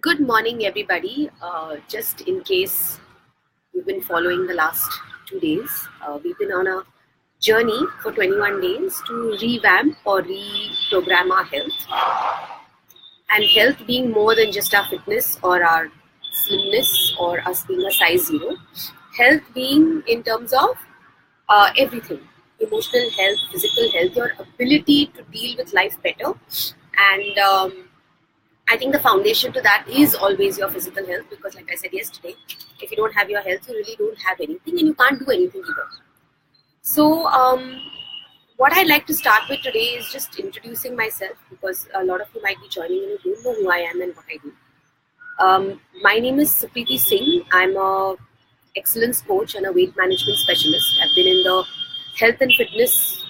Good morning, everybody. Just in case you've been following the last 2 days, we've been on a journey for 21 days to revamp or reprogram our health. And health being more than just our fitness or our slimness or us being a size zero. Health being in terms of everything: emotional health, physical health, your ability to deal with life better. And I think the foundation to that is always your physical health, because like I said yesterday, if you don't have your health, you really don't have anything, and you can't do anything either. So what I'd like to start with today is just introducing myself, because a lot of you might be joining and you don't know who I am and what I do. My name is Supriti Singh. I'm a excellence coach and a weight management specialist. I've been in the health and fitness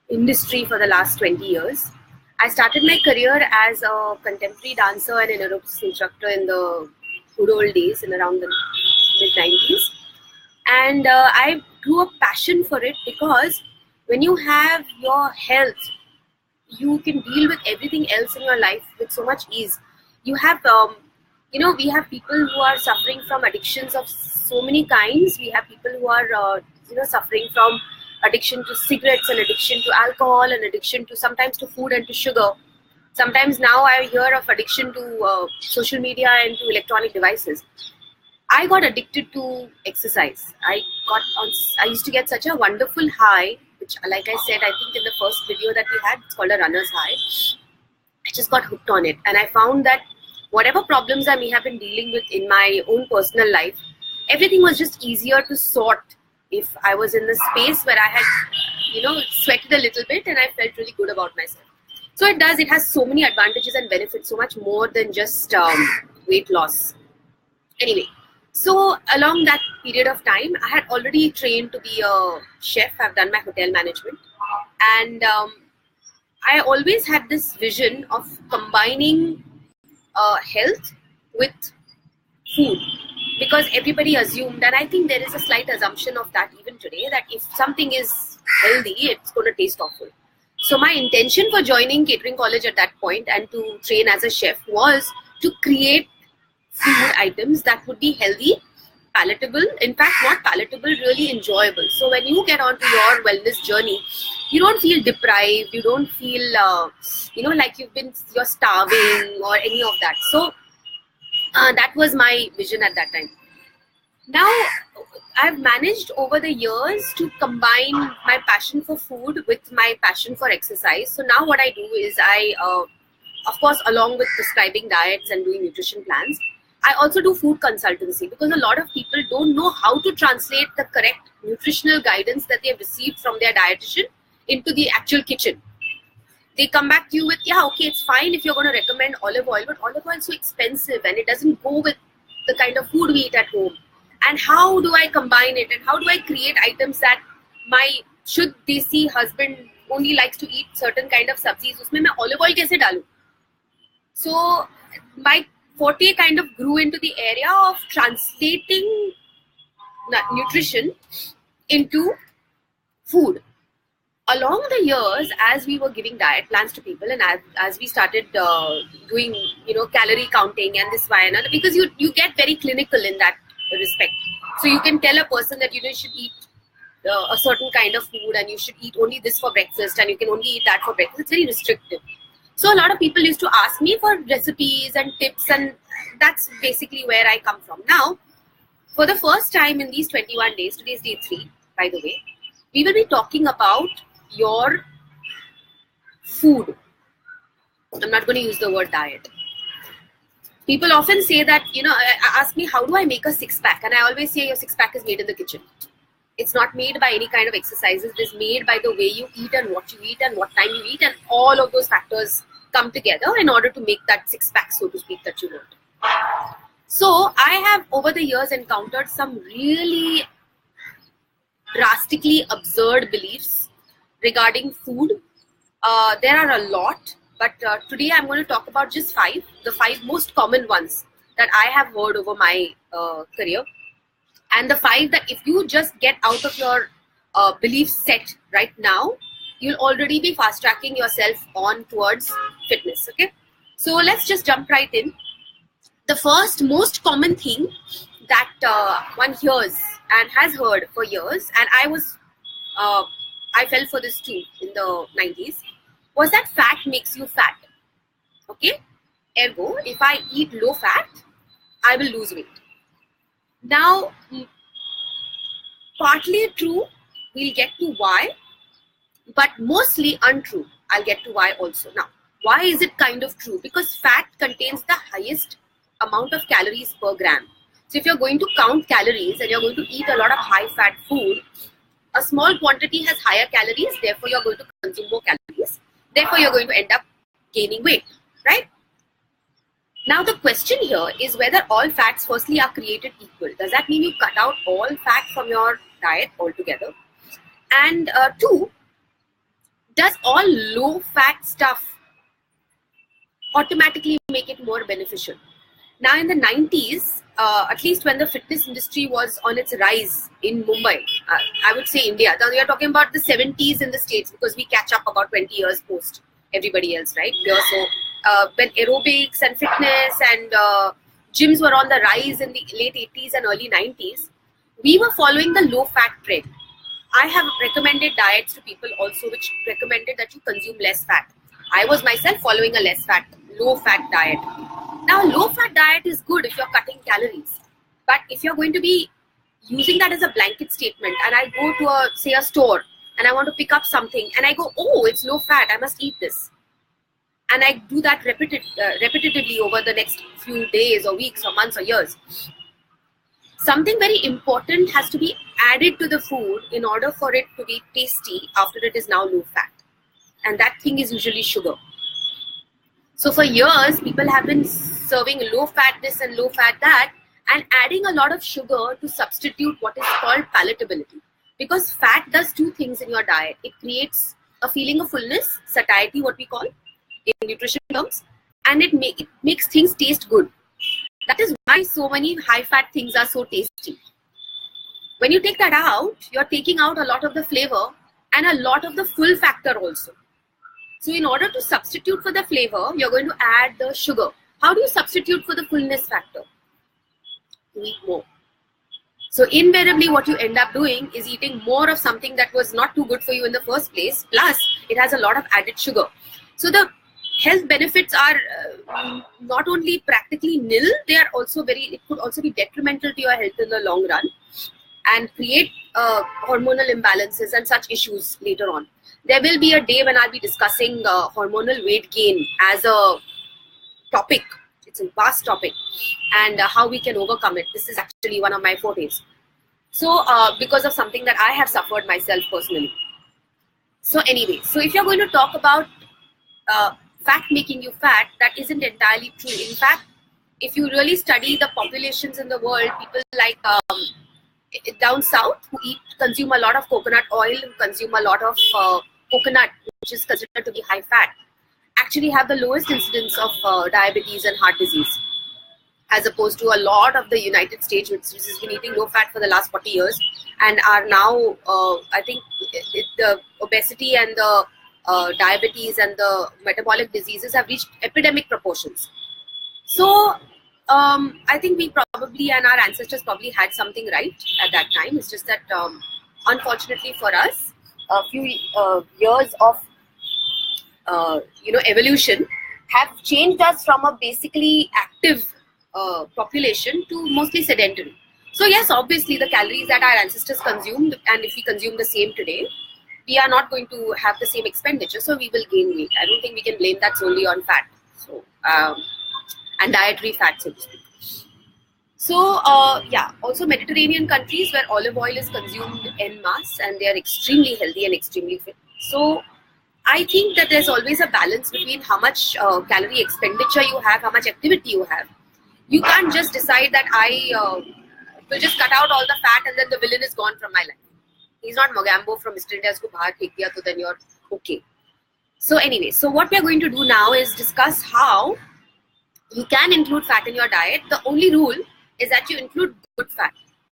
industry for the last 20 years. I started my career as a contemporary dancer and an aerobics instructor in the good old days, in around the mid-90s. And I grew a passion for it, because when you have your health, you can deal with everything else in your life with so much ease. You have, we have people who are suffering from addictions of so many kinds. We have people who are, suffering from addiction to cigarettes and addiction to alcohol and addiction to sometimes to food and to sugar. Sometimes now I hear of addiction to social media and to electronic devices. I got addicted to exercise. I used to get such a wonderful high, which, like I said, I think in the first video that we had, it's called a runner's high. I just got hooked on it, and I found that whatever problems I may have been dealing with in my own personal life, everything was just easier to sort if I was in the space where I had, sweated a little bit and I felt really good about myself. So it has so many advantages and benefits, so much more than just weight loss. Anyway, so along that period of time, I had already trained to be a chef. I've done my hotel management, and I always had this vision of combining health with food, because everybody assumed, and I think there is a slight assumption of that even today, that if something is healthy, it's going to taste awful. So my intention for joining catering college at that point and to train as a chef was to create food items that would be healthy, palatable, in fact not palatable, really enjoyable. So when you get onto your wellness journey, you don't feel deprived, you don't feel like you're starving or any of that. So that was my vision at that time. Now I've managed over the years to combine my passion for food with my passion for exercise. So now what I do is I of course, along with prescribing diets and doing nutrition plans, I also do food consultancy, because a lot of people don't know how to translate the correct nutritional guidance that they have received from their dietitian into the actual kitchen. They come back to you with, yeah, okay, it's fine if you're going to recommend olive oil, but olive oil is so expensive and it doesn't go with the kind of food we eat at home. And how do I combine it? And how do I create items that my should desi husband only likes to eat certain kind of sabzis, usme main olive oil kaise dalu? So my forte kind of grew into the area of translating nutrition into food. Along the years, as we were giving diet plans to people, and as we started doing, calorie counting and this, why and other, because you get very clinical in that respect. So you can tell a person that you should eat a certain kind of food, and you should eat only this for breakfast, and you can only eat that for breakfast. It's very restrictive. So a lot of people used to ask me for recipes and tips, and that's basically where I come from. Now, for the first time in these 21 days, today's day 3, by the way, we will be talking about your food. I'm not going to use the word diet. People often say that, ask me, how do I make a six-pack? And I always say your six-pack is made in the kitchen. It's not made by any kind of exercises. It is made by the way you eat and what you eat and what time you eat, and all of those factors come together in order to make that six-pack, so to speak, that you want. So I have over the years encountered some really drastically absurd beliefs regarding food. There are a lot, but today I'm going to talk about just 5, the 5 most common ones that I have heard over my career. And the 5 that if you just get out of your belief set right now, you'll already be fast tracking yourself on towards fitness. Okay, so let's just jump right in. The first most common thing that one hears and has heard for years, and I fell for this too in the 90s, was that fat makes you fat. Okay? Ergo, if I eat low fat, I will lose weight. Now, partly true, we'll get to why, but mostly untrue. I'll get to why also. Now, why is it kind of true? Because fat contains the highest amount of calories per gram. So if you're going to count calories and you're going to eat a lot of high fat food, a small quantity has higher calories, therefore you're going to consume more calories. Therefore, you're going to end up gaining weight, right? Now, the question here is whether all fats firstly are created equal. Does that mean you cut out all fat from your diet altogether? And two, does all low fat stuff automatically make it more beneficial? Now, in the 90s, at least when the fitness industry was on its rise in Mumbai, I would say India. Now, we are talking about the 70s in the States because we catch up about 20 years post everybody else, right? Here, so when aerobics and fitness and gyms were on the rise in the late 80s and early 90s, we were following the low fat trend. I have recommended diets to people also which recommended that you consume less fat. I was myself following a low fat diet. Now, low fat diet is good if you're cutting calories. But if you're going to be using that as a blanket statement and I go to a store and I want to pick up something and I go, oh, it's low fat, I must eat this. And I do that repetitively over the next few days or weeks or months or years. Something very important has to be added to the food in order for it to be tasty after it is now low fat. And that thing is usually sugar. So for years, people have been serving low fat this and low fat that and adding a lot of sugar to substitute what is called palatability. Because fat does two things in your diet. It creates a feeling of fullness, satiety, what we call in nutrition terms, and it makes things taste good. That is why so many high fat things are so tasty. When you take that out, you're taking out a lot of the flavor and a lot of the full factor also. So in order to substitute for the flavor, you're going to add the sugar. How do you substitute for the fullness factor? You eat more. So invariably what you end up doing is eating more of something that was not too good for you in the first place, plus it has a lot of added sugar. So the health benefits are not only practically nil, they are also it could also be detrimental to your health in the long run and create hormonal imbalances and such issues later on. There will be a day when I'll be discussing hormonal weight gain as a topic. It's a vast topic and how we can overcome it. This is actually one of my fortes. So because of something that I have suffered myself personally. So anyway, so if you're going to talk about fat making you fat, that isn't entirely true. In fact, if you really study the populations in the world, people like down south who consume a lot of coconut oil, who consume a lot of coconut, which is considered to be high fat, actually have the lowest incidence of diabetes and heart disease, as opposed to a lot of the United States, which has been eating low fat for the last 40 years and are now, I think, the obesity and the diabetes and the metabolic diseases have reached epidemic proportions. So I think we probably and our ancestors probably had something right at that time. It's just that unfortunately for us, a few years of evolution have changed us from a basically active population to mostly sedentary. So yes, obviously the calories that our ancestors consumed, and if we consume the same today, we are not going to have the same expenditure, so we will gain weight. I don't think we can blame that solely on fat. So and dietary fat, so to speak. So yeah, also Mediterranean countries where olive oil is consumed en masse and they are extremely healthy and extremely fit. So I think that there's always a balance between how much calorie expenditure you have, how much activity you have. You can't just decide that I will just cut out all the fat and then the villain is gone from my life. He's not Mogambo from Mr. India's ko bahar phek diya, so then you're okay. So anyway, so what we're going to do now is discuss how you can include fat in your diet. The only rule is that you include good fat.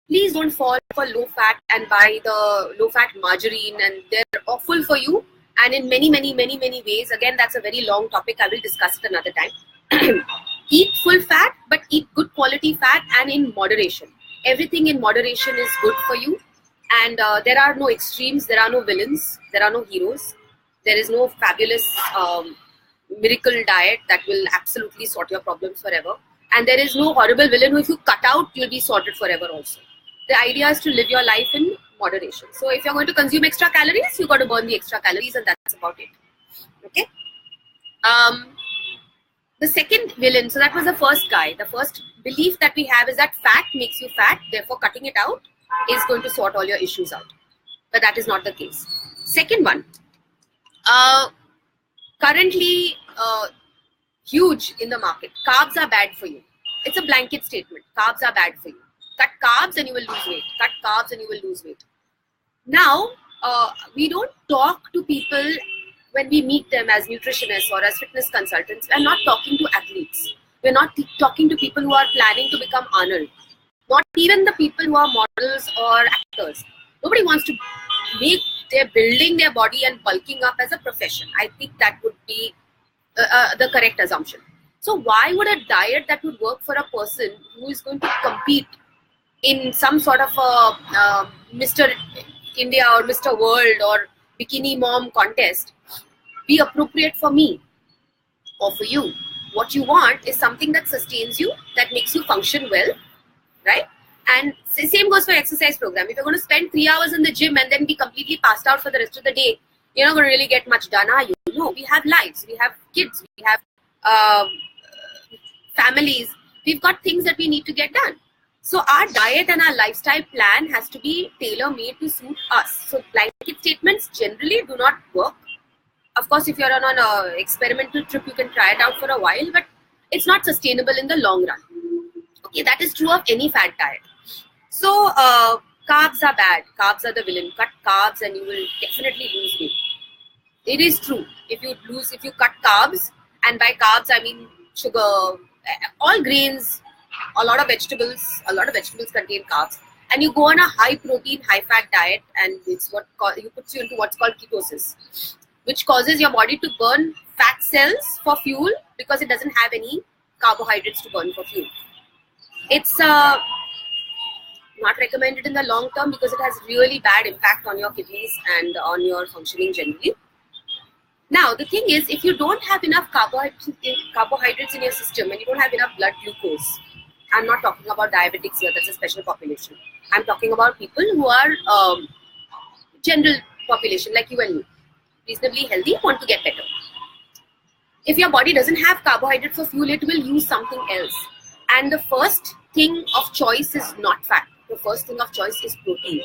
Please don't fall for low fat and buy the low fat margarine, and they're awful for you. And in many ways, again, that's a very long topic. I will discuss it another time. Eat full fat, but eat good quality fat and in moderation. Everything in moderation is good for you. And there are no extremes, there are no villains, there are no heroes. There is no fabulous miracle diet that will absolutely sort your problems forever. And there is no horrible villain who, if you cut out, you'll be sorted forever also. The idea is to live your life in moderation. So if you're going to consume extra calories, you've got to burn the extra calories, and that's about it. Okay. The second villain, so that was the first guy. The first belief that we have is that fat makes you fat, therefore cutting it out is going to sort all your issues out. But that is not the case. Second one, currently huge in the market, carbs are bad for you. It's a blanket statement. Carbs are bad for you. Cut carbs and you will lose weight. Cut carbs and you will lose weight. Now, we don't talk to people when we meet them as nutritionists or as fitness consultants. We're not talking to athletes. We're not talking to people who are planning to become Arnold. Not even the people who are models or actors. Nobody wants to make their building their body and bulking up as a profession. I think that would be the correct assumption. So why would a diet that would work for a person who is going to compete in some sort of a Mr. India or Mr. World or Bikini Mom contest be appropriate for me or for you? What you want is something that sustains you, that makes you function well, right? And same goes for exercise program. If you're going to spend 3 hours in the gym and then be completely passed out for the rest of the day, you're not going to really get much done, are you? No, we have lives, we have kids, we have families, we've got things that we need to get done. So our diet and our lifestyle plan has to be tailor-made to suit us. So blanket statements generally do not work. Of course, if you're on an experimental trip, you can try it out for a while, but it's not sustainable in the long run. Okay, that is true of any fat diet. So carbs are bad. Carbs are the villain. Cut carbs and you will definitely lose weight. It is true. If you cut carbs, and by carbs I mean sugar, all grains, a lot of vegetables contain carbs, and you go on a high protein, high fat diet, and it's what puts you into what's called ketosis, which causes your body to burn fat cells for fuel because it doesn't have any carbohydrates to burn for fuel. It's not recommended in the long term because it has really bad impact on your kidneys and on your functioning generally. Now, the thing is, if you don't have enough carbohydrates in your system and you don't have enough blood glucose, I'm not talking about diabetics here, that's a special population. I'm talking about people who are general population like you and me, reasonably healthy, want to get better. If your body doesn't have carbohydrates for fuel, it will use something else. And the first thing of choice is not fat. The first thing of choice is protein.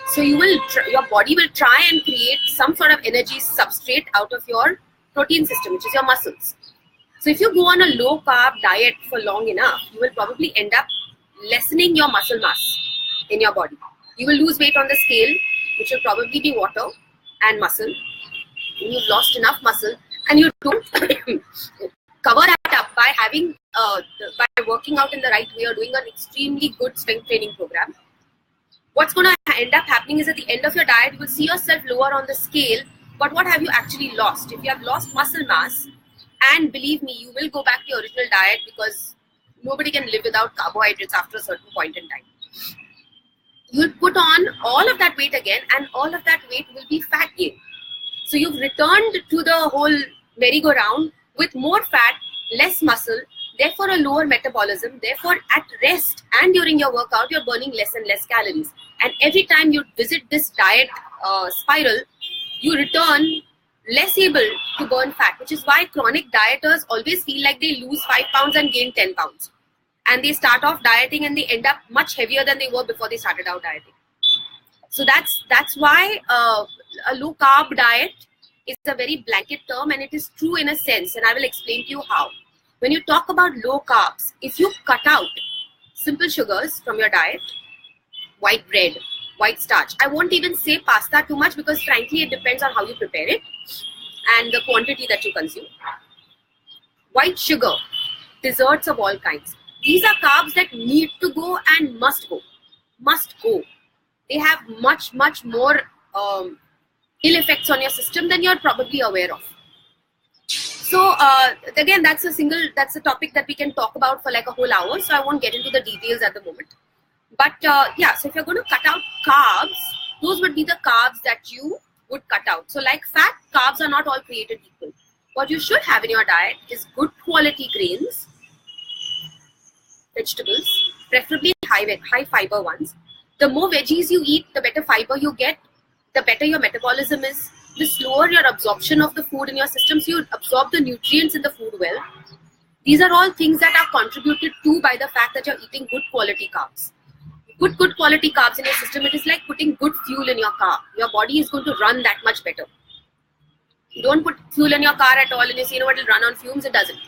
So your body will try and create some sort of energy substrate out of your protein system, which is your muscles. So if you go on a low carb diet for long enough, you will probably end up lessening your muscle mass in your body. You will lose weight on the scale, which will probably be water and muscle. And you've lost enough muscle, and you don't cover that up by having by working out in the right way or doing an extremely good strength training program. What's going to end up happening is at the end of your diet, you will see yourself lower on the scale, but what have you actually lost? If you have lost muscle mass, and believe me, you will go back to your original diet because nobody can live without carbohydrates after a certain point in time. You'll put on all of that weight again, and all of that weight will be fat gain. So you've returned to the whole merry-go-round with more fat, less muscle, therefore a lower metabolism, therefore at rest and during your workout, you're burning less and less calories. And every time you visit this diet spiral, you return less able to burn fat, which is why chronic dieters always feel like they lose 5 pounds and gain 10 pounds. And they start off dieting and they end up much heavier than they were before they started out dieting. So that's why a low carb diet is a very blanket term, and it is true in a sense, and I will explain to you how. When you talk about low carbs, if you cut out simple sugars from your diet, white bread, white starch, I won't even say pasta too much because frankly it depends on how you prepare it and the quantity that you consume. White sugar, desserts of all kinds. These are carbs that need to go and must go. Must go. They have much more ill effects on your system than you're probably aware of. So again, that's a topic that we can talk about for like a whole hour. So I won't get into the details at the moment. But yeah, so if you're going to cut out carbs, those would be the carbs that you would cut out. So like fat, carbs are not all created equal. What you should have in your diet is good quality grains, vegetables, preferably high fiber ones. The more veggies you eat, the better fiber you get, the better your metabolism is, the slower your absorption of the food in your system, so you absorb the nutrients in the food well. These are all things that are contributed to by the fact that you're eating good quality carbs. Put good quality carbs in your system, it is like putting good fuel in your car. Your body is going to run that much better. You don't put fuel in your car at all and you say, you know what, it'll run on fumes. It doesn't.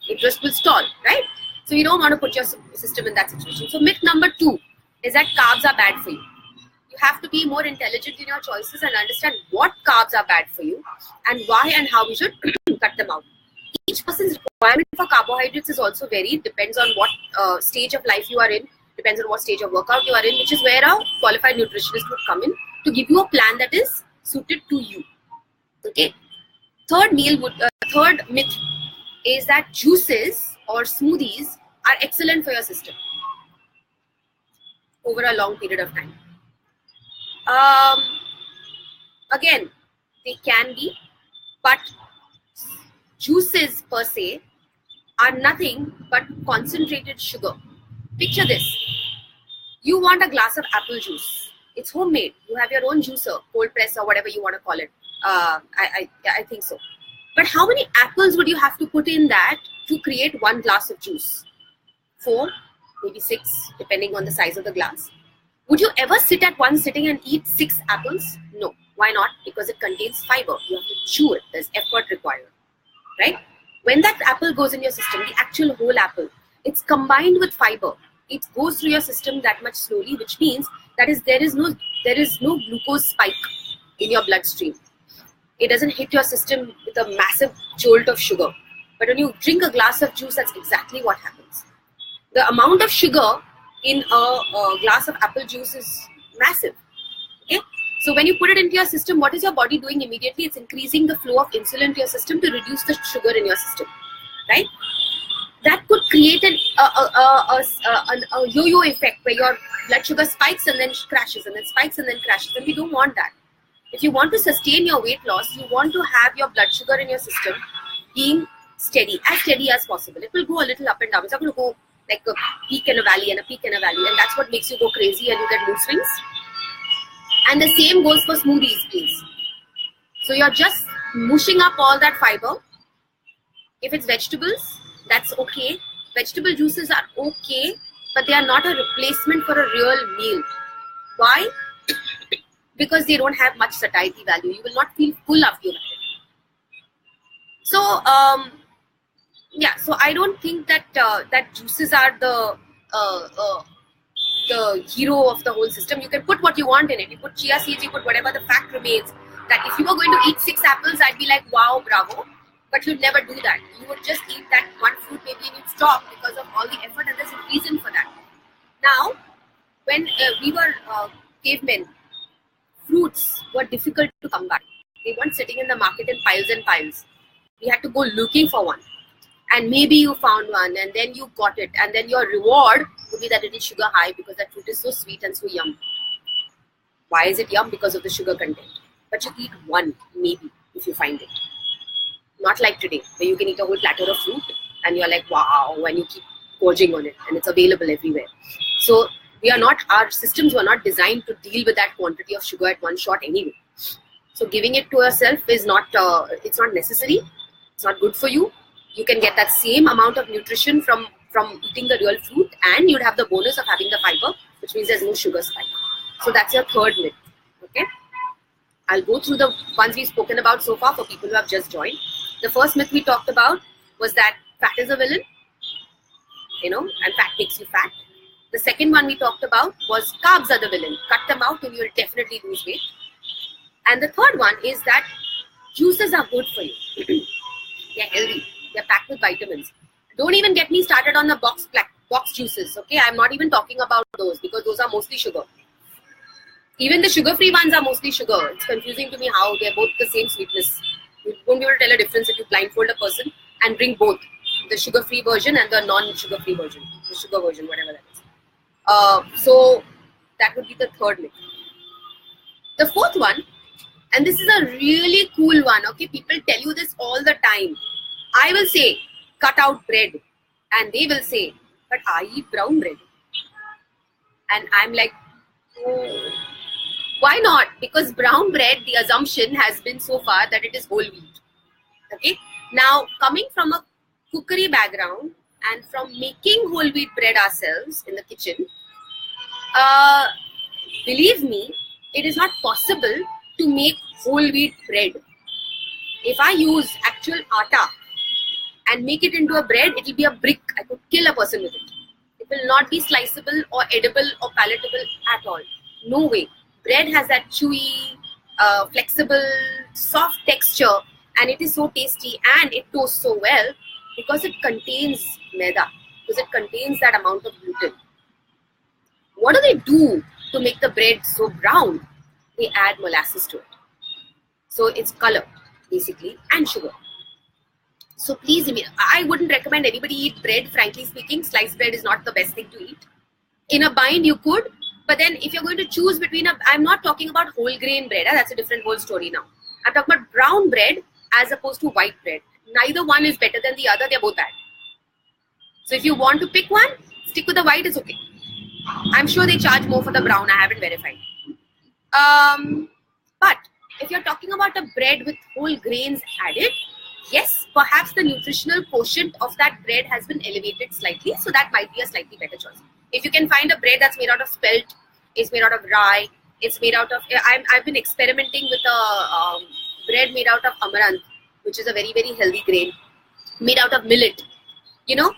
It just will stall, right? So you don't want to put your system in that situation. So myth number 2 is that carbs are bad for you. You have to be more intelligent in your choices and understand what carbs are bad for you and why and how we should cut them out. Each person's requirement for carbohydrates is also varied, depends on what stage of life you are in, depends on what stage of workout you are in, which is where a qualified nutritionist would come in to give you a plan that is suited to you. Okay. Third myth is that juices or smoothies are excellent for your system over a long period of time. Again, they can be, but juices per se are nothing but concentrated sugar. Picture this. You want a glass of apple juice. It's homemade. You have your own juicer, cold press or whatever you want to call it. I think so. But how many apples would you have to put in that to create one glass of juice? 4, maybe 6, depending on the size of the glass. Would you ever sit at one sitting and eat 6 apples? No. Why not? Because it contains fiber. You have to chew it. There's effort required. Right? When that apple goes in your system, the actual whole apple, it's combined with fiber. It goes through your system that much slowly, which means that there is no glucose spike in your bloodstream. It doesn't hit your system with a massive jolt of sugar. But when you drink a glass of juice, that's exactly what happens. The amount of sugar in a glass of apple juice is massive. Okay? So when you put it into your system, what is your body doing immediately? It's increasing the flow of insulin to your system to reduce the sugar in your system. Right? That could create a yo-yo effect where your blood sugar spikes and then crashes and then spikes and then crashes. And we don't want that. If you want to sustain your weight loss, you want to have your blood sugar in your system being steady as possible. It will go a little up and down. It's not going to go like a peak and a valley and a peak and a valley. And that's what makes you go crazy and you get mood swings. And the same goes for smoothies, please. So you're just mushing up all that fiber. If it's vegetables, that's okay. Vegetable juices are okay, but they are not a replacement for a real meal. Why? Because they don't have much satiety value. You will not feel full after you have it. So, yeah. So I don't think that that juices are the hero of the whole system. You can put what you want in it. You put chia seeds, you put whatever. The fact remains that if you were going to eat 6 apples, I'd be like, wow, bravo. But you'd never do that. You would just eat that one fruit maybe and you'd stop because of all the effort, and there's a reason for that. Now, when we were cavemen, fruits were difficult to come by. They weren't sitting in the market in piles and piles. We had to go looking for one. And maybe you found one and then you got it. And then your reward would be that it is sugar high because that fruit is so sweet and so yum. Why is it yum? Because of the sugar content. But you eat one, maybe, if you find it. Not like today, where you can eat a whole platter of fruit and you're like, wow, and you keep gorging on it and it's available everywhere. So our systems were not designed to deal with that quantity of sugar at one shot anyway. So giving it to yourself is not, it's not necessary. It's not good for you. You can get that same amount of nutrition from eating the real fruit, and you'd have the bonus of having the fiber, which means there's no sugar spike. So that's your third myth. Okay. I'll go through the ones we've spoken about so far for people who have just joined. The first myth we talked about was that fat is a villain, and fat makes you fat. The second one we talked about was carbs are the villain. Cut them out and you'll definitely lose weight. And the third one is that juices are good for you. They're healthy. They're packed with vitamins. Don't even get me started on the box juices. Okay, I'm not even talking about those because those are mostly sugar. Even the sugar-free ones are mostly sugar. It's confusing to me how they're both the same sweetness. You won't be able to tell a difference if you blindfold a person and bring both the sugar-free version and the non-sugar-free version, the sugar version, whatever that is. So that would be the third myth. The fourth one, and this is a really cool one, okay? People tell you this all the time. I will say, cut out bread. And they will say, but I eat brown bread. And I'm like, oh, why not? Because brown bread, the assumption has been so far that it is whole wheat. Okay? Now, coming from a cookery background and from making whole wheat bread ourselves in the kitchen, believe me, it is not possible to make whole wheat bread. If I use actual atta and make it into a bread, it will be a brick. I could kill a person with it. It will not be sliceable or edible or palatable at all. No way. Bread has that chewy, flexible, soft texture, and it is so tasty and it toasts so well because it contains maida, because it contains that amount of gluten. What do they do to make the bread so brown? They add molasses to it. So it's color, basically, and sugar. So please, I wouldn't recommend anybody eat bread, frankly speaking. Sliced bread is not the best thing to eat. In a bind, you could. But then if you're going to choose between I'm not talking about whole grain bread. That's a different whole story now. I'm talking about brown bread as opposed to white bread. Neither one is better than the other. They're both bad. So if you want to pick one, stick with the white, is okay. I'm sure they charge more for the brown. I haven't verified. But if you're talking about a bread with whole grains added, yes, perhaps the nutritional quotient of that bread has been elevated slightly. So that might be a slightly better choice. If you can find a bread that's made out of spelt, it's made out of rye, it's made out of... I've been experimenting with a bread made out of amaranth, which is a very, very healthy grain, made out of millet. You know,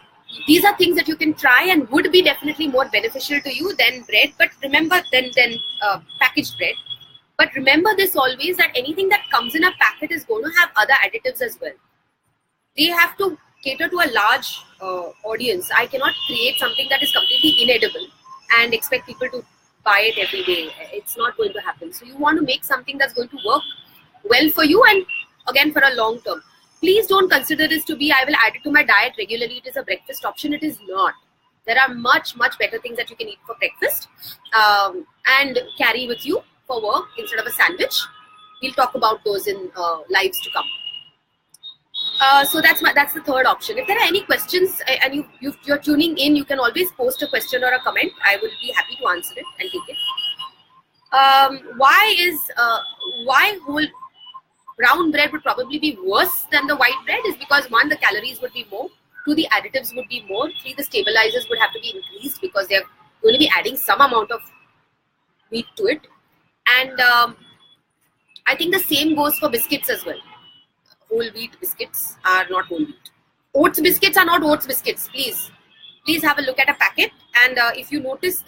these are things that you can try and would be definitely more beneficial to you than bread. But remember, than packaged bread. But remember this always, that anything that comes in a packet is going to have other additives as well. They have to cater to a large audience. I cannot create something that is completely inedible and expect people to buy it every day. It's not going to happen. So you want to make something that's going to work well for you and again for a long term. Please don't consider this to be, I will add it to my diet regularly. It is a breakfast option. It is not. There are much, much better things that you can eat for breakfast and carry with you for work instead of a sandwich. We'll talk about those in lives to come. So that's the third option. If there are any questions and you're tuning in, you can always post a question or a comment. I will be happy to answer it and take it. Why whole brown bread would probably be worse than the white bread is because 1, the calories would be more, 2, the additives would be more, 3, the stabilizers would have to be increased because they're going to be adding some amount of wheat to it. And I think the same goes for biscuits as well. Whole wheat biscuits are not whole wheat. Oats biscuits are not oats biscuits. Please have a look at a packet. And if you notice,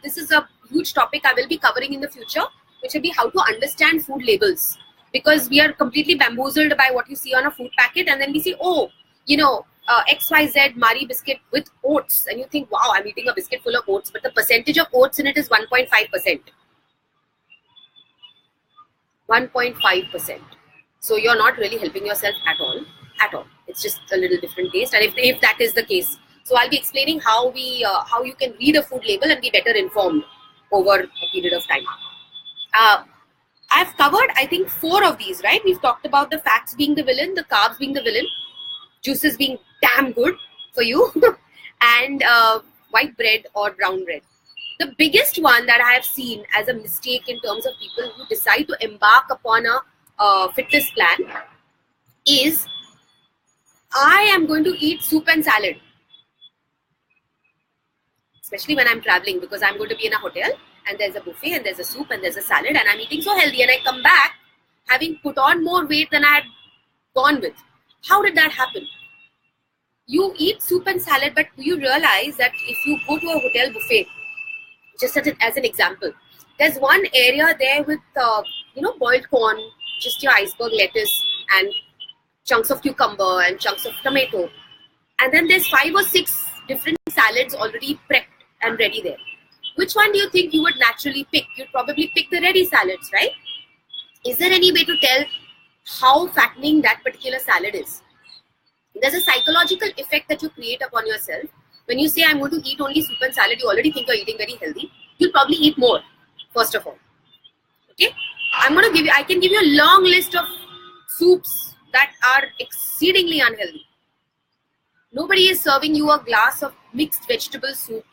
this is a huge topic I will be covering in the future, which will be how to understand food labels. Because we are completely bamboozled by what you see on a food packet, and then we see, oh, XYZ Marie biscuit with oats, and you think, wow, I'm eating a biscuit full of oats, but the percentage of oats in it is 1.5%. 1.5%. So you're not really helping yourself at all. It's just a little different taste. And if that is the case, so I'll be explaining how you can read a food label and be better informed over a period of time. I've covered, I think, 4 of these, right? We've talked about the fats being the villain, the carbs being the villain, juices being damn good for you, and white bread or brown bread. The biggest one that I have seen as a mistake in terms of people who decide to embark upon a fitness plan is, I am going to eat soup and salad. Especially when I'm traveling, because I'm going to be in a hotel and there's a buffet and there's a soup and there's a salad and I'm eating so healthy, and I come back having put on more weight than I had gone with. How did that happen? You eat soup and salad, but do you realize that if you go to a hotel buffet, just as an example, there's one area there with boiled corn, just your iceberg lettuce and chunks of cucumber and chunks of tomato, and then there's 5 or 6 different salads already prepped and ready there. Which one do you think you would naturally pick? You'd probably pick the ready salads, right? Is there any way to tell how fattening that particular salad is. There's a psychological effect that you create upon yourself. When you say, I'm going to eat only soup and salad, you already think you're eating very healthy. You'll probably eat more, first of all. Okay? I can give you a long list of soups that are exceedingly unhealthy. Nobody is serving you a glass of mixed vegetable soup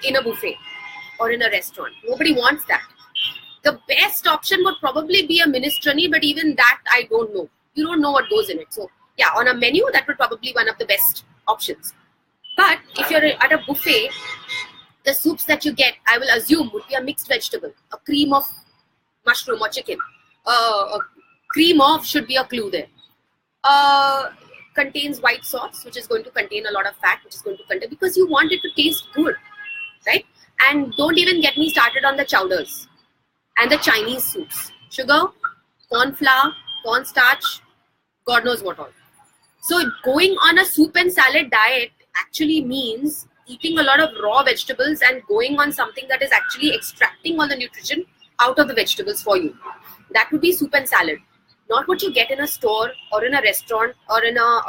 in a buffet or in a restaurant. Nobody wants that. The best option would probably be a minestrone, but even that I don't know. You don't know what goes in it. So yeah, on a menu, that would probably be one of the best options. But if you're at a buffet, the soups that you get, I will assume, would be a mixed vegetable, a cream of mushroom or chicken. A cream of should be a clue there. Contains white sauce, which is going to contain a lot of fat, which is going to contain, because you want it to taste good, right? And don't even get me started on the chowders and the Chinese soups. Sugar, corn flour, cornstarch, God knows what all. So going on a soup and salad diet actually means eating a lot of raw vegetables and going on something that is actually extracting all the nutrition out of the vegetables for you. That would be soup and salad. Not what you get in a store or in a restaurant or in a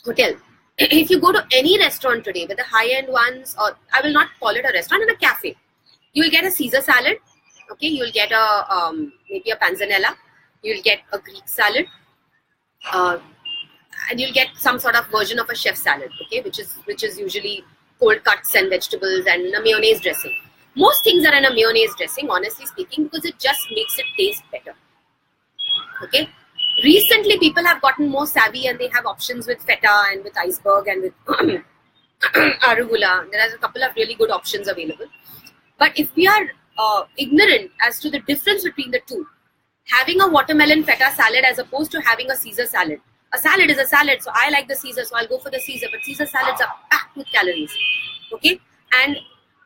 hotel. If you go to any restaurant today, with the high-end ones, or I will not call it a restaurant, in a cafe, you will get a Caesar salad. Okay, you will get a maybe a panzanella. You will get a Greek salad, and you'll get some sort of version of a chef salad. Okay, which is usually cold cuts and vegetables and a mayonnaise dressing. Most things are in a mayonnaise dressing, honestly speaking, because it just makes it taste better. Okay. Recently, people have gotten more savvy and they have options with feta and with iceberg and with arugula. There are a couple of really good options available. But if we are ignorant as to the difference between the two, having a watermelon feta salad as opposed to having a Caesar salad. A salad is a salad, so I like the Caesar, so I'll go for the Caesar. But Caesar salads are packed with calories. Okay. And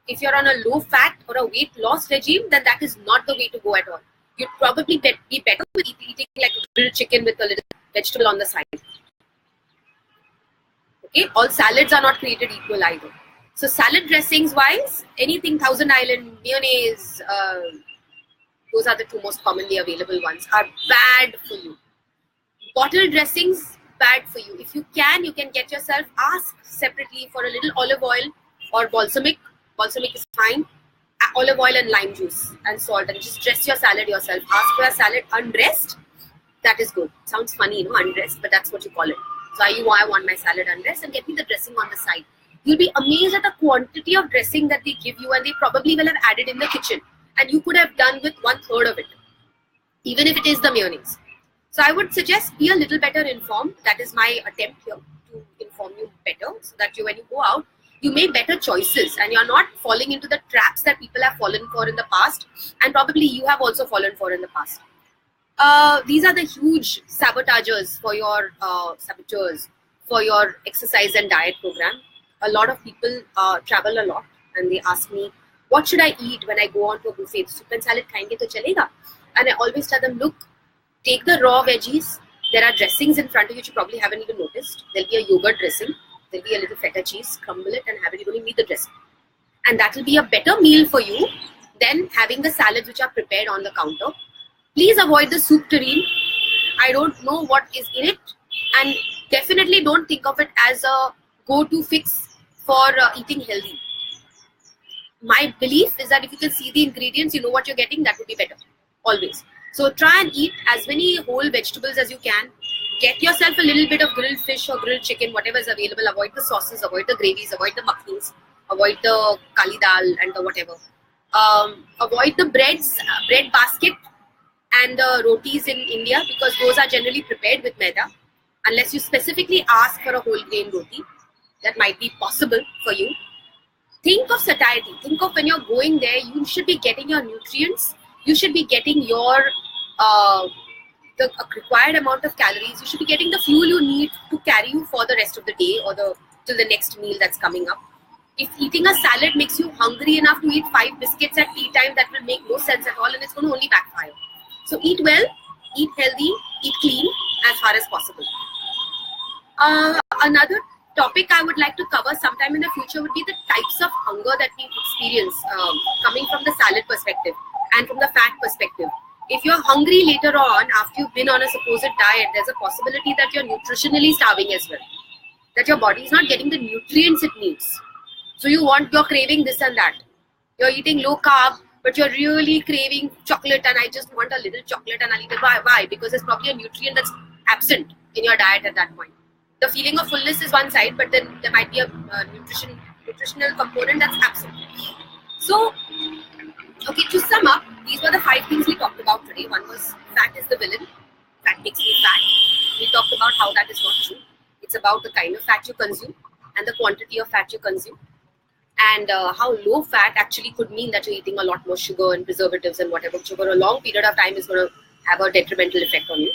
if you're on a low fat or a weight loss regime, then that is not the way to go at all. You'd probably be better with eating like a grilled chicken with a little vegetable on the side. Okay, all salads are not created equal either. So salad dressings wise, anything Thousand Island, mayonnaise, those are the two most commonly available ones, are bad for you. Bottle dressings, bad for you. If you can get yourself, ask separately for a little olive oil or balsamic. Balsamic is fine. Olive oil and lime juice and salt, and just dress your salad yourself. Ask for a salad undressed. That is good. Sounds funny, undressed, but that's what you call it. So I want my salad undressed, and get me the dressing on the side. You'll be amazed at the quantity of dressing that they give you, and they probably will have added in the kitchen. And you could have done with 1/3 of it, even if it is the mayonnaise. So I would suggest be a little better informed. That is my attempt here to inform you better, so that when you go out, you make better choices and you're not falling into the traps that people have fallen for in the past, and probably you have also fallen for in the past. These are the huge sabotagers for your saboteurs for your exercise and diet program. A lot of people travel a lot and they ask me, what should I eat when I go on to a buffet? Soup and salad khayenge to chalega? And I always tell them, look, take the raw veggies. There are dressings in front of you which you probably haven't even noticed. There'll be a yogurt dressing. There'll be a little feta cheese, crumble it and have it. You don't even need the dressing. And that will be a better meal for you than having the salads which are prepared on the counter. Please avoid the soup tureen. I don't know what is in it. And definitely don't think of it as a go-to fix for eating healthy. My belief is that if you can see the ingredients, you know what you're getting, that would be better. Always. So try and eat as many whole vegetables as you can. Get yourself a little bit of grilled fish or grilled chicken, whatever is available. Avoid the sauces, avoid the gravies, avoid the makhnis, avoid the kali dal and the whatever. Avoid the bread basket and the rotis in India, because those are generally prepared with maida. Unless you specifically ask for a whole grain roti, that might be possible for you. Think of satiety. Think of when you're going there, you should be getting your nutrients. You should be getting your the required amount of calories. You should be getting the fuel you need to carry you for the rest of the day or till the next meal that's coming up. If eating a salad makes you hungry enough to eat 5 biscuits at tea time, that will make no sense at all, and it's going to only backfire. So eat well, eat healthy, eat clean as far as possible. Another topic I would like to cover sometime in the future would be the types of hunger that we experience coming from the salad perspective and from the fat perspective. If you're hungry later on, after you've been on a supposed diet, there's a possibility that you're nutritionally starving as well. That your body is not getting the nutrients it needs. So you're craving this and that. You're eating low carb, but you're really craving chocolate, and I just want a little chocolate and I'll eat it. Why? Because there's probably a nutrient that's absent in your diet at that point. The feeling of fullness is one side, but then there might be a nutritional component that's absent. So, okay, to sum up, these were the 5 things we talked about today. One was fat is the villain. Fat makes me fat. We talked about how that is not true. It's about the kind of fat you consume and the quantity of fat you consume. And how low fat actually could mean that you're eating a lot more sugar and preservatives and whatever, which over a long period of time is going to have a detrimental effect on you.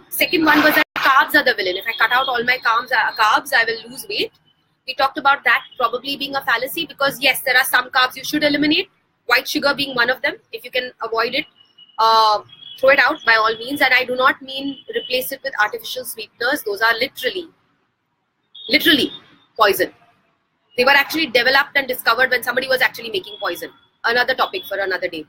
Second one was that carbs are the villain. If I cut out all my carbs, I will lose weight. We talked about that probably being a fallacy because yes, there are some carbs you should eliminate, white sugar being one of them. If you can avoid it, throw it out by all means. And I do not mean replace it with artificial sweeteners. Those are literally poison. They were actually developed and discovered when somebody was actually making poison. Another topic for another day.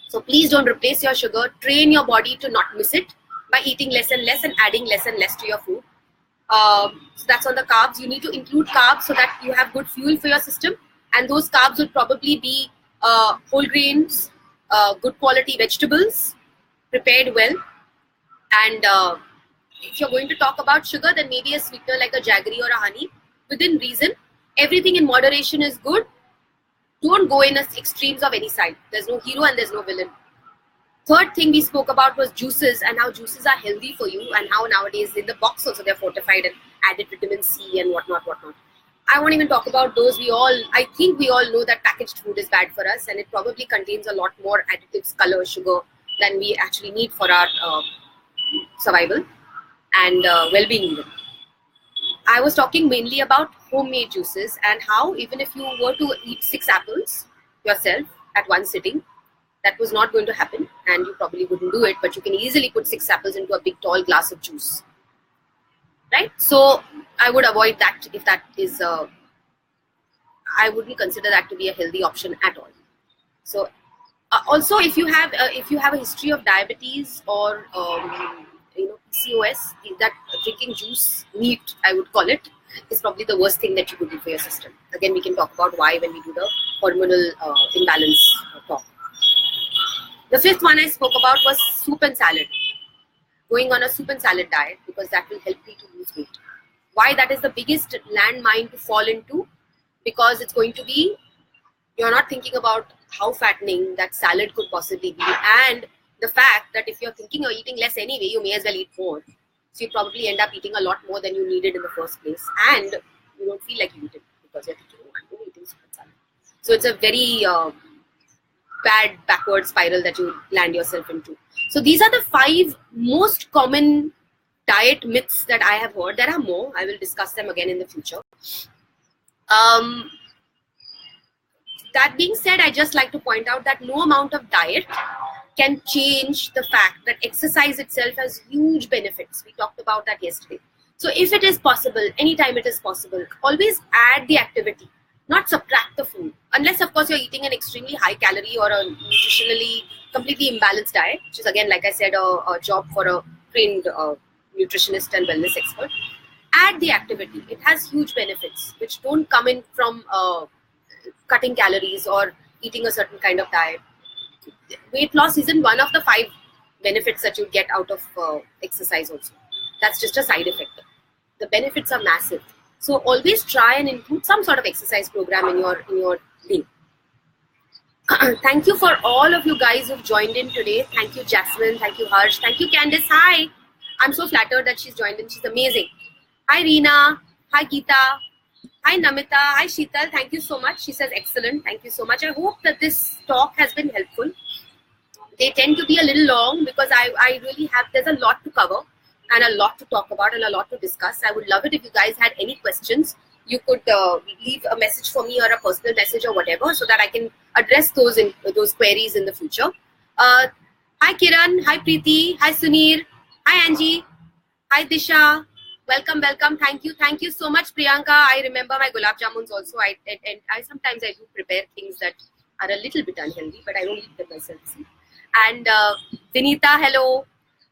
So please don't replace your sugar. Train your body to not miss it by eating less and less and adding less and less to your food. So that's on the carbs. You need to include carbs so that you have good fuel for your system. And those carbs would probably be whole grains, good quality vegetables, prepared well. And if you're going to talk about sugar, then maybe a sweetener like a jaggery or a honey within reason. Everything in moderation is good. Don't go in extremes of any side. There's no hero and there's no villain. Third thing we spoke about was juices and how juices are healthy for you and how nowadays in the box also they're fortified and added vitamin C and whatnot. I won't even talk about those. I think we all know that packaged food is bad for us and it probably contains a lot more additives, color, sugar than we actually need for our survival and well-being even. I was talking mainly about homemade juices and how even if you were to eat 6 apples yourself at one sitting, that was not going to happen and you probably wouldn't do it, but you can easily put 6 apples into a big tall glass of juice. Right? So I would avoid that if that is, I wouldn't consider that to be a healthy option at all. So also if you have a history of diabetes or PCOS, that drinking juice neat, I would call it, is probably the worst thing that you could do for your system. Again, we can talk about why when we do the hormonal imbalance talk. The 5th one I spoke about was soup and salad. Going on a soup and salad diet because that will help me to lose weight. Why that is the biggest landmine to fall into? Because it's going to be, you're not thinking about how fattening that salad could possibly be and the fact that if you're thinking of eating less anyway, you may as well eat more. So you probably end up eating a lot more than you needed in the first place. And you don't feel like you eat it because you're thinking, oh, I'm eating soup and salad. So it's a very bad backward spiral that you land yourself into. So these are the 5 most common diet myths that I have heard. There are more. I will discuss them again in the future. That being said, I just like to point out that no amount of diet can change the fact that exercise itself has huge benefits. We talked about that yesterday. So if it is possible, anytime it is possible, always add the activity, not subtract the food. Unless, of course, you're eating an extremely high calorie or a nutritionally completely imbalanced diet, which is, again, like I said, a job for a trained nutritionist and wellness expert. Add the activity. It has huge benefits, which don't come in from cutting calories or eating a certain kind of diet. Weight loss isn't one of the 5 benefits that you get out of exercise also. That's just a side effect. The benefits are massive. So always try and include some sort of exercise program in your day. Thank you for all of you guys who've joined in today. Thank you, Jasmine. Thank you, Harsh. Thank you, Candice. Hi. I'm so flattered that she's joined in. She's amazing. Hi, Reena. Hi, Geeta. Hi, Namita. Hi, Sheetal. Thank you so much. She says, excellent. Thank you so much. I hope that this talk has been helpful. They tend to be a little long because I really have, there's a lot to cover and a lot to talk about and a lot to discuss. I would love it if you guys had any questions. You could leave a message for me or a personal message or whatever so that I can address those queries in the future. Hi, Kiran. Hi, Preeti. Hi, Sunir. Hi, Angie. Hi, Disha. Welcome. Thank you so much, Priyanka. I remember my gulab jamuns also. I sometimes I do prepare things that are a little bit unhealthy, but I don't eat them myself. And Vinita, hello.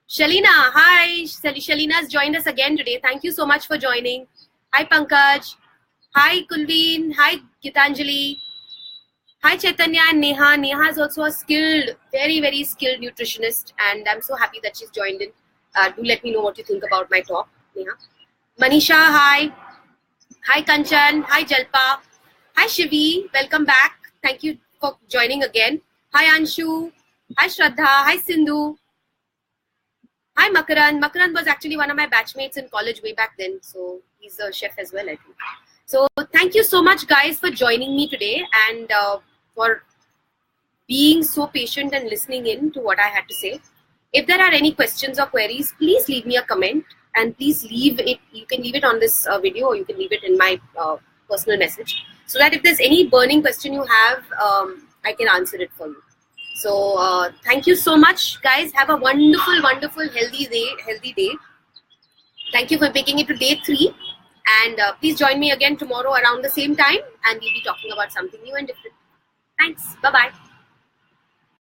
Shalina, hi. Shalina's joined us again today. Thank you so much for joining. Hi, Pankaj. Hi, Kulveen. Hi, Gitanjali. Hi, Chaitanya and Neha. Neha is also a skilled, very, very skilled nutritionist, and I'm so happy that she's joined in. Do let me know what you think about my talk, Neha. Manisha, hi. Hi, Kanchan. Hi, Jalpa. Hi, Shivi. Welcome back. Thank you for joining again. Hi, Anshu. Hi, Shraddha. Hi, Sindhu. Hi, Makaran. Makaran was actually one of my batchmates in college way back then, so he's a chef as well, I think. So thank you so much, guys, for joining me today and for being so patient and listening in to what I had to say. If there are any questions or queries, please leave me a comment and please leave it. You can leave it on this video or you can leave it in my personal message so that if there's any burning question you have, I can answer it for you. So thank you so much, guys. Have a wonderful, wonderful, healthy day. Thank you for making it to day 3. And please join me again tomorrow around the same time and we'll be talking about something new and different. Thanks. Bye-bye.